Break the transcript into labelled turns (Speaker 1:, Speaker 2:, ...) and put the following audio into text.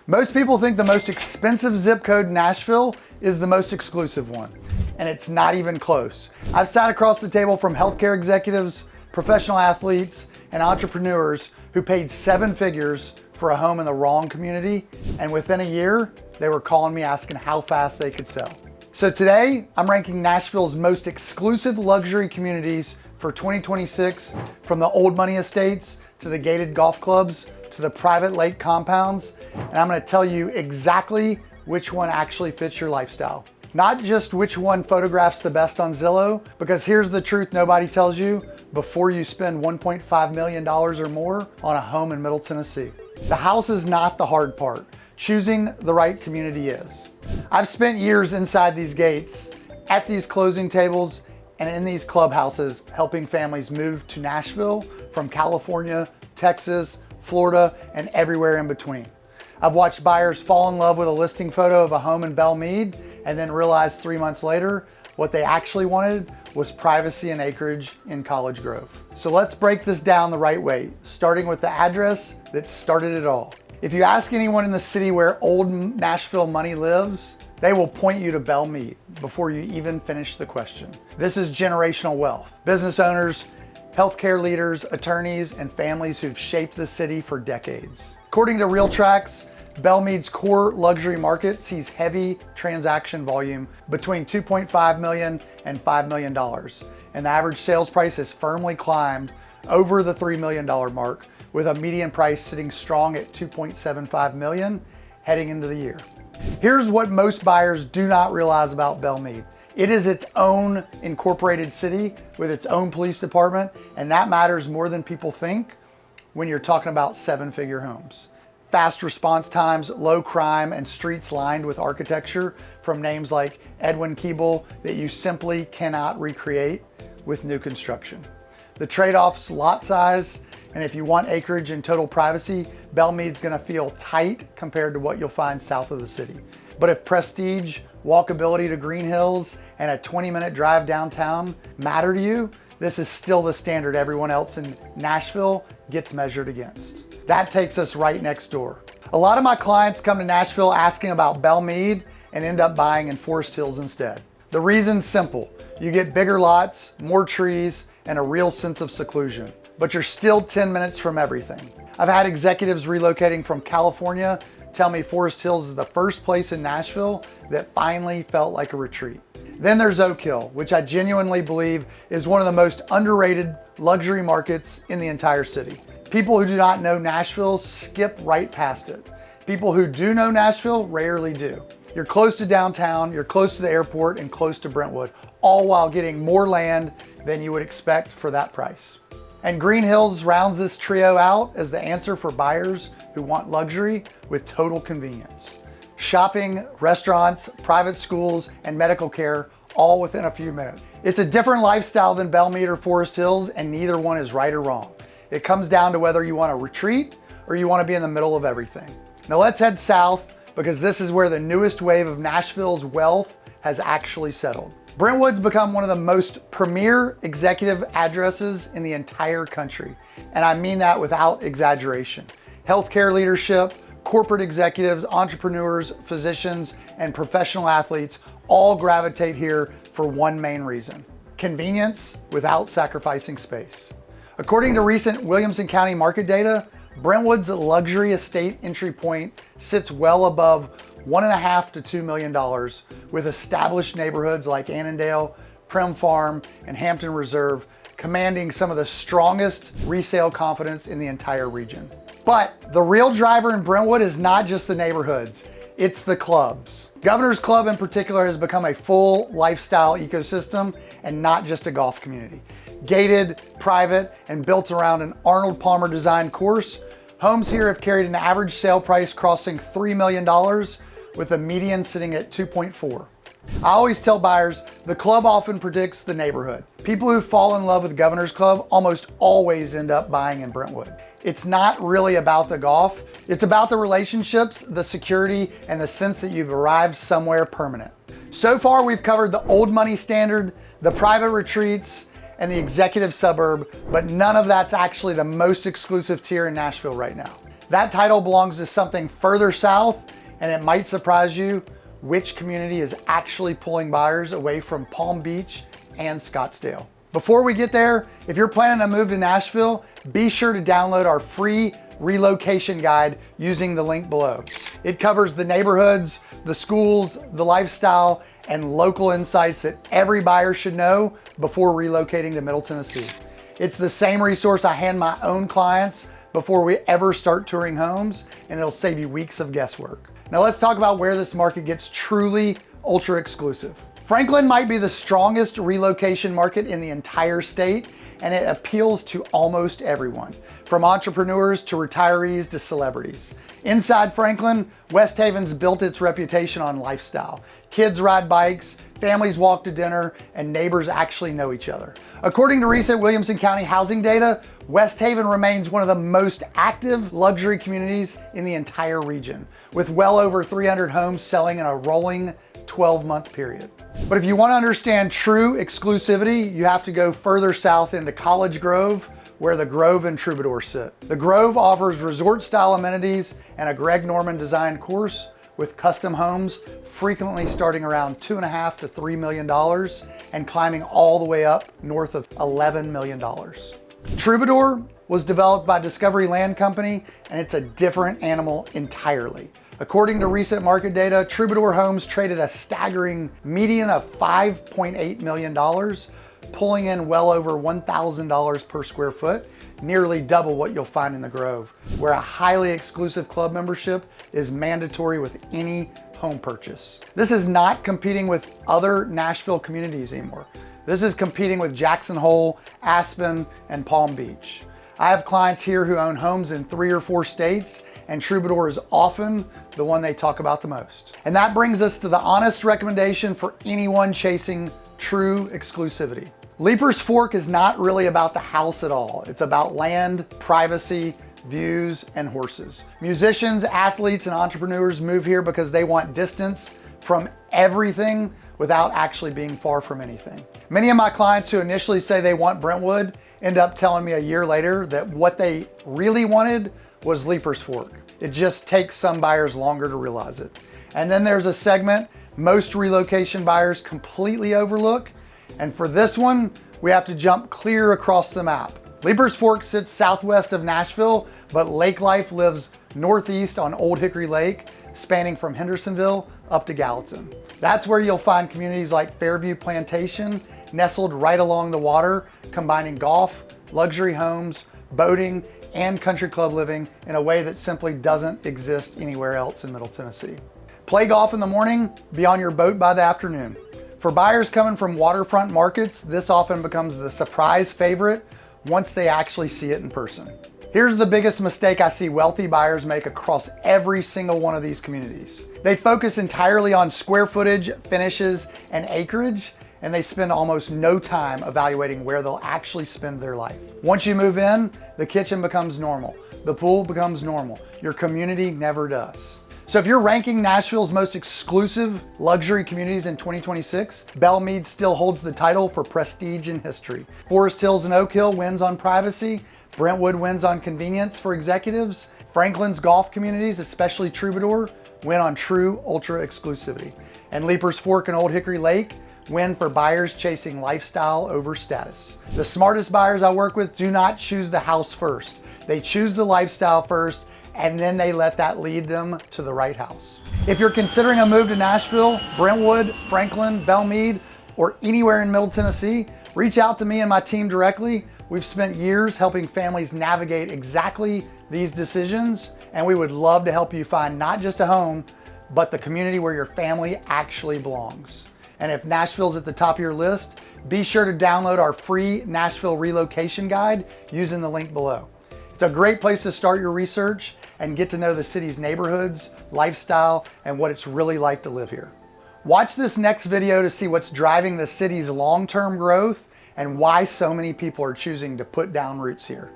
Speaker 1: Most people think the most expensive zip code in Nashville is the most exclusive one, and it's not even close. I've sat across the table from healthcare executives, professional athletes, and entrepreneurs who paid 7 figures for a home in the wrong community, and within a year, they were calling me asking how fast they could sell. So today, I'm ranking Nashville's most exclusive luxury communities for 2026, from the old money estates to the gated golf clubs to the private lake compounds, and I'm gonna tell you exactly which one actually fits your lifestyle. Not just which one photographs the best on Zillow, because here's the truth nobody tells you before you spend $1.5 million or more on a home in Middle Tennessee. The house is not the hard part. Choosing the right community is. I've spent years inside these gates, at these closing tables, and in these clubhouses, helping families move to Nashville from California, Texas, Florida, and everywhere in between. I've watched buyers fall in love with a listing photo of a home in Belle Meade and then realize 3 months later, what they actually wanted was privacy and acreage in College Grove. So let's break this down the right way, starting with the address that started it all. If you ask anyone in the city where old Nashville money lives, they will point you to Belle Meade before you even finish the question. This is generational wealth. Business owners, healthcare leaders, attorneys, and families who've shaped the city for decades. According to RealTracs, Belle Meade's core luxury market sees heavy transaction volume between $2.5 million and $5 million, and the average sales price has firmly climbed over the $3 million mark, with a median price sitting strong at $2.75 million heading into the year. Here's what most buyers do not realize about Belle Meade. It is its own incorporated city with its own police department, and that matters more than people think when you're talking about 7-figure homes. Fast response times, low crime, and streets lined with architecture from names like Edwin Keeble that you simply cannot recreate with new construction. The trade-off's lot size, and if you want acreage and total privacy, Belle Meade's gonna feel tight compared to what you'll find south of the city. But if prestige, walkability to Green Hills, and a 20-minute drive downtown matter to you, this is still the standard everyone else in Nashville gets measured against. That takes us right next door. A lot of my clients come to Nashville asking about Belle Meade and end up buying in Forest Hills instead. The reason's simple. You get bigger lots, more trees, and a real sense of seclusion, but you're still 10 minutes from everything. I've had executives relocating from California tell me Forest Hills is the first place in Nashville that finally felt like a retreat. Then there's Oak Hill, which I genuinely believe is one of the most underrated luxury markets in the entire city. People who do not know Nashville skip right past it. People who do know Nashville rarely do. You're close to downtown, you're close to the airport, and close to Brentwood, all while getting more land than you would expect for that price. And Green Hills rounds this trio out as the answer for buyers who want luxury with total convenience. Shopping, restaurants, private schools, and medical care all within a few minutes. It's a different lifestyle than Belle Meade or Forest Hills, and neither one is right or wrong. It comes down to whether you want to retreat or you want to be in the middle of everything. Now let's head south, because this is where the newest wave of Nashville's wealth has actually settled. Brentwood's become one of the most premier executive addresses in the entire country, and I mean that without exaggeration. Healthcare leadership, corporate executives, entrepreneurs, physicians, and professional athletes all gravitate here for one main reason: convenience without sacrificing space. According to recent Williamson County market data, Brentwood's luxury estate entry point sits well above $1.5 to $2 million, with established neighborhoods like Annandale, Prim Farm, and Hampton Reserve commanding some of the strongest resale confidence in the entire region. But the real driver in Brentwood is not just the neighborhoods, it's the clubs. Governor's Club in particular has become a full lifestyle ecosystem and not just a golf community. Gated, private, and built around an Arnold Palmer designed course, homes here have carried an average sale price crossing $3 million, with the median sitting at 2.4. I always tell buyers, the club often predicts the neighborhood. People who fall in love with Governor's Club almost always end up buying in Brentwood. It's not really about the golf, it's about the relationships, the security, and the sense that you've arrived somewhere permanent. So far, we've covered the old money standard, the private retreats, and the executive suburb, but none of that's actually the most exclusive tier in Nashville right now. That title belongs to something further south, and it might surprise you which community is actually pulling buyers away from Palm Beach and Scottsdale. Before we get there, if you're planning to move to Nashville, be sure to download our free relocation guide using the link below. It covers the neighborhoods, the schools, the lifestyle, and local insights that every buyer should know before relocating to Middle Tennessee. It's the same resource I hand my own clients before we ever start touring homes, and it'll save you weeks of guesswork. Now let's talk about where this market gets truly ultra exclusive. Franklin might be the strongest relocation market in the entire state, and it appeals to almost everyone, from entrepreneurs to retirees to celebrities. Inside Franklin, West Haven's built its reputation on lifestyle. Kids ride bikes, families walk to dinner, and neighbors actually know each other. According to recent Williamson County housing data, West Haven remains one of the most active luxury communities in the entire region, with well over 300 homes selling in a rolling 12-month period. But if you want to understand true exclusivity, you have to go further south into College Grove, where the Grove and Troubadour sit. The Grove offers resort-style amenities and a Greg Norman designed course with custom homes frequently starting around $2.5 to $3 million and climbing all the way up north of $11 million. Troubadour was developed by Discovery Land Company, and it's a different animal entirely. According to recent market data, Troubadour homes traded a staggering median of $5.8 million, pulling in well over $1,000 per square foot, nearly double what you'll find in the Grove, where a highly exclusive club membership is mandatory with any home purchase. This is not competing with other Nashville communities anymore. This is competing with Jackson Hole, Aspen, and Palm Beach. I have clients here who own homes in 3 or 4 states, and Troubadour is often the one they talk about the most. And that brings us to the honest recommendation for anyone chasing true exclusivity. Leipers Fork is not really about the house at all. It's about land, privacy, views, and horses. Musicians, athletes, and entrepreneurs move here because they want distance from everything without actually being far from anything. Many of my clients who initially say they want Brentwood end up telling me a year later that what they really wanted was Leipers Fork. It just takes some buyers longer to realize it. And then there's a segment most relocation buyers completely overlook, and for this one, we have to jump clear across the map. Leipers Fork sits southwest of Nashville, but lake life lives northeast on Old Hickory Lake, spanning from Hendersonville up to Gallatin. That's where you'll find communities like Fairview Plantation, nestled right along the water, combining golf, luxury homes, boating, and country club living in a way that simply doesn't exist anywhere else in Middle Tennessee. Play golf in the morning, be on your boat by the afternoon. For buyers coming from waterfront markets, this often becomes the surprise favorite once they actually see it in person. Here's the biggest mistake I see wealthy buyers make across every single one of these communities. They focus entirely on square footage, finishes, and acreage, and they spend almost no time evaluating where they'll actually spend their life. Once you move in, the kitchen becomes normal. The pool becomes normal. Your community never does. So if you're ranking Nashville's most exclusive luxury communities in 2026, Belle Meade still holds the title for prestige and history. Forest Hills and Oak Hill wins on privacy. Brentwood wins on convenience for executives. Franklin's golf communities, especially Troubadour, win on true ultra exclusivity. And Leipers Fork and Old Hickory Lake win for buyers chasing lifestyle over status. The smartest buyers I work with do not choose the house first. They choose the lifestyle first, and then they let that lead them to the right house. If you're considering a move to Nashville, Brentwood, Franklin, Belle Meade, or anywhere in Middle Tennessee, reach out to me and my team directly. We've spent years helping families navigate exactly these decisions, and we would love to help you find not just a home, but the community where your family actually belongs. And if Nashville's at the top of your list, be sure to download our free Nashville relocation guide using the link below. It's a great place to start your research and get to know the city's neighborhoods, lifestyle, and what it's really like to live here. Watch this next video to see what's driving the city's long-term growth and why so many people are choosing to put down roots here.